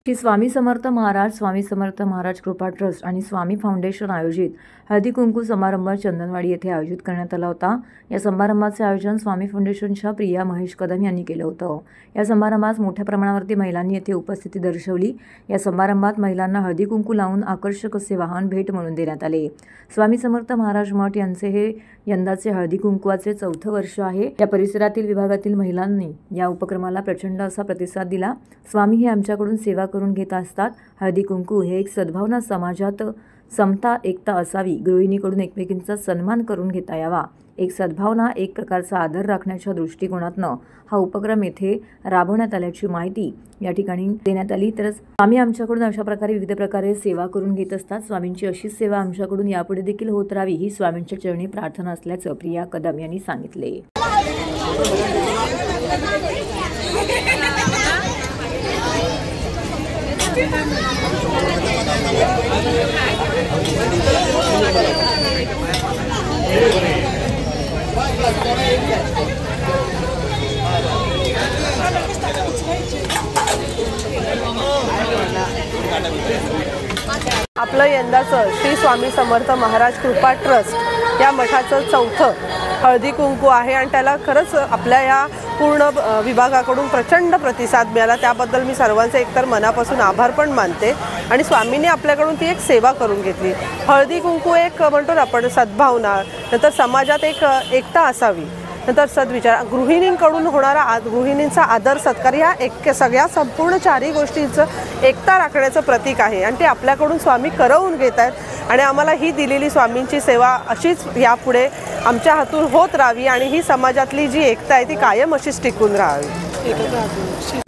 श्री स्वामी समर्थ महाराज कृपा ट्रस्ट आणि स्वामी फाउंडेशन आयोजित हळदी कुंकू समारंभ चंदनवाडी येथे आयोजित करण्यात आला होता। या समारंभाचे आयोजन स्वामी फाउंडेशनच्या प्रिया महेश कदम यांनी केलं होतं। या समारंभात मोठ्या प्रमाणावरती महिलांनी येथे उपस्थिती दर्शवली। या समारंभात महिलांना हळदी कुंकू लावून आकर्षक असे वाहन भेट म्हणून देण्यात आले। स्वामी समर्थ महाराज मठ यांचे हे यंदाचे हळदी कुंकवाचे 4थे वर्ष आहे। या परिसरातील विभागातील महिलांनी या उपक्रमाला प्रचंड असा प्रतिसाद दिला। स्वामी हे आमच्याकडून सेवा करून घेत असतात। हळदी कुंकू हे एक सद्भावना, समाजात समता एकता असावी, गृहिणीकडून एकमेकींचा सन्मान करून घेता यावा, एक सद्भावना, एक प्रकारचा आदर राखण्याच्या दृष्टिकोनातनं हा उपक्रम येथे राबवण्यात आल्याची माहिती या ठिकाणी देण्यात आली। तर स्वामी आमच्याकडून अशा प्रकारे विविध प्रकारे सेवा करून घेत असतात। स्वामींची अशीच सेवा आमच्याकडून यापुढे देखील होत राहावी ही स्वामींच्या चरणी प्रार्थना असल्याचं प्रिया कदम यांनी सांगितले। आपलं यंदाचं श्री स्वामी समर्थ महाराज कृपा ट्रस्ट या मठाचं 4थं हळदी कुंकू आहे आणि त्याला खरंच आपल्या या पूर्ण विभागाकडून प्रचंड प्रतिसाद मिळाला। त्याबद्दल मी सर्वांचे एकतर मनापासून आभार पण मानते आणि स्वामींनी आपल्याकडून ती एक सेवा करून घेतली। हळदी कुंकू एक म्हणतो ना आपण सद्भावना, नंतर समाजात एक एकता असावी, नंतर सद्विचार, गृहिणींकडून होणारा गृहिणींचा आदर सत्कार, या सगळ्या संपूर्ण 4ही गोष्टींचं एकता राखण्याचं प्रतीक आहे आणि ते आपल्याकडून स्वामी करवून घेत आहेत आणि आम्हाला ही दिलेली स्वामींची सेवा अशीच यापुढे आमच्या हातून होत राहावी आणि ही समाजातली जी एकता आहे ती कायम अशीच टिकून राहावी।